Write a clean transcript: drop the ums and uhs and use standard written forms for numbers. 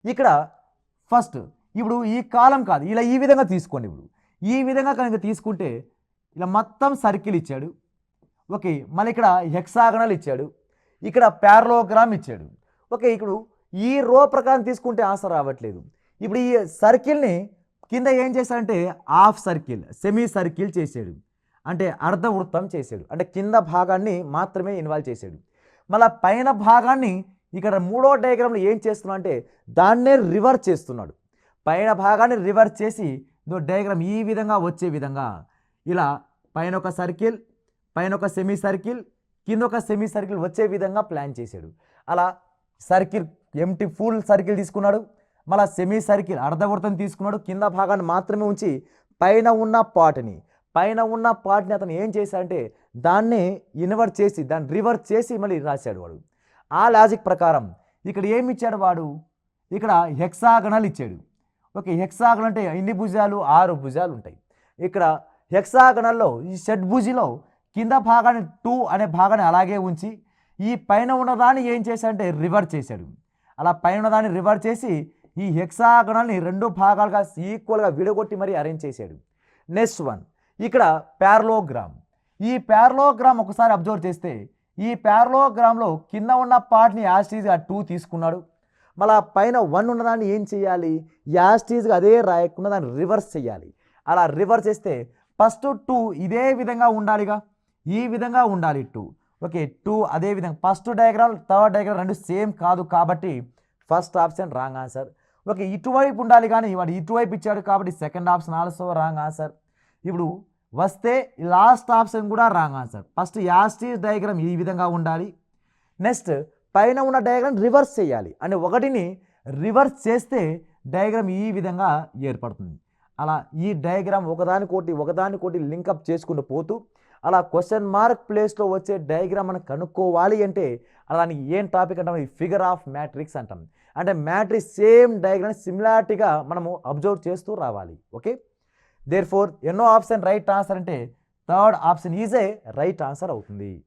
ఇక్కడ ఫస్ట్ ఇప్పుడు ఈ కాలం కాదు, ఇలా ఈ విధంగా తీసుకోండి. ఇప్పుడు ఈ విధంగా కనుక తీసుకుంటే ఇలా మొత్తం సర్కిల్ ఇచ్చాడు. ఓకే, మళ్ళీ ఇక్కడ హెక్సాగనల్ ఇచ్చాడు, ఇక్కడ ప్యారలోగ్రామ్ ఇచ్చాడు. ఓకే, ఇప్పుడు ఈ రో ప్రకారం తీసుకుంటే ఆన్సర్ రావట్లేదు. ఇప్పుడు ఈ సర్కిల్ని కింద ఏం చేశాడంటే హాఫ్ సర్కిల్, సెమీ సర్కిల్ చేసాడు, అంటే అర్ధవృత్తం చేసాడు, అంటే కింద భాగాన్ని మాత్రమే ఇన్వాల్వ్ చేశాడు. మళ్ళీ పైన భాగాన్ని ఇక్కడ మూడో డయాగ్రామ్లో ఏం చేస్తున్నా అంటే దాన్నే రివర్స్ చేస్తున్నాడు. పైన భాగాన్ని రివర్స్ చేసి డయాగ్రామ్ ఈ విధంగా వచ్చే విధంగా ఇలా పైన ఒక సర్కిల్, పైన ఒక సెమీ సర్కిల్, కింద ఒక సెమీ సర్కిల్ వచ్చే విధంగా ప్లాన్ చేశాడు. అలా సర్కిల్ ఎంటీ ఫుల్ సర్కిల్ తీసుకున్నాడు, మళ్ళీ సెమీ సర్కిల్ అర్ధవృత్తం తీసుకున్నాడు, కింద భాగాన్ని మాత్రమే ఉంచి పైన ఉన్న పార్ట్ని అతను ఏం చేశాడంటే దాన్ని ఇన్వర్ట్ చేసి దాన్ని రివర్స్ చేసి మళ్ళీ రాశాడు వాడు. ఆ లాజిక్ ప్రకారం ఇక్కడ ఏమి ఇచ్చాడు వాడు, ఇక్కడ హెక్సాగనల్ ఇచ్చాడు. ఓకే, హెక్సాగనల్ అంటే ఎన్ని భుజాలు, 6 భుజాలు ఉంటాయి. ఇక్కడ హెక్సాగనల్లో ఈ షడ్భుజిలో కింద భాగాన్ని 2 అనే భాగాన్ని అలాగే ఉంచి ఈ పైన ఉన్నదాన్ని ఏం చేశాడంటే రివర్స్ చేశాడు. అలా పైన ఉన్నదాన్ని రివర్స్ చేసి ఈ హెక్సాగనల్ని 2 భాగాలుగా ఈక్వల్గా విడగొట్టి మరీ అరేంజ్ చేశాడు. నెక్స్ట్ వన్ ఇక్కడ ప్యారలోగ్రామ్. ఈ ప్యారలోగ్రామ్ ఒకసారి అబ్జర్వ్ చేస్తే ఈ ప్యారలోగ్రామ్లో కింద ఉన్న పార్ట్ని యాస్టీజ్గా 2 తీసుకున్నాడు, మళ్ళీ పైన 1 ఉన్నదాన్ని ఏం చేయాలి, యాస్టీజ్గా అదే రాయకుండా దాన్ని రివర్స్ చేయాలి. అలా రివర్స్ చేస్తే ఫస్ట్ 2 ఇదే విధంగా ఉండాలిగా, ఈ విధంగా ఉండాలి 2. ఓకే, 2 అదే విధంగా ఫస్ట్ డయాగ్రామ్ థర్డ్ డయాగ్రామ్ రెండు సేమ్ కాదు కాబట్టి first option wrong answer. Okay, ఇటువైపు ఉండాలి కానీ వాడు ఇటువైపు ఇచ్చాడు కాబట్టి second option also wrong answer. ఇప్పుడు వస్తే లాస్ట్ ఆప్షన్ కూడా రాంగ్ ఆన్సర్. ఫస్ట్ యాస్టీజ్ డయాగ్రామ్ ఈ విధంగా ఉండాలి, నెక్స్ట్ పైన ఉన్న డయాగ్రామ్ రివర్స్ చేయాలి, అంటే ఒకటిని రివర్స్ చేస్తే డయాగ్రామ్ ఈ విధంగా ఏర్పడుతుంది. అలా ఈ డయాగ్రామ్ ఒకదానికోటి లింకప్ చేసుకుంటూ పోతూ అలా క్వశ్చన్ మార్క్ ప్లేస్లో వచ్చే డయాగ్రామ్ మనం కనుక్కోవాలి అంటే దానికి ఏం టాపిక్ అంటాం, ఫిగర్ ఆఫ్ మ్యాట్రిక్స్ అంటాం. అంటే మ్యాట్రిక్స్ సేమ్ డయాగ్రామ్ సిమిలారిటీగా మనము అబ్జర్వ్ చేస్తూ రావాలి. ఓకే, దేర్ఫోర్ ఎన్నో ఆప్షన్ రైట్ ఆన్సర్ అంటే third option is a right answer అవుతుంది.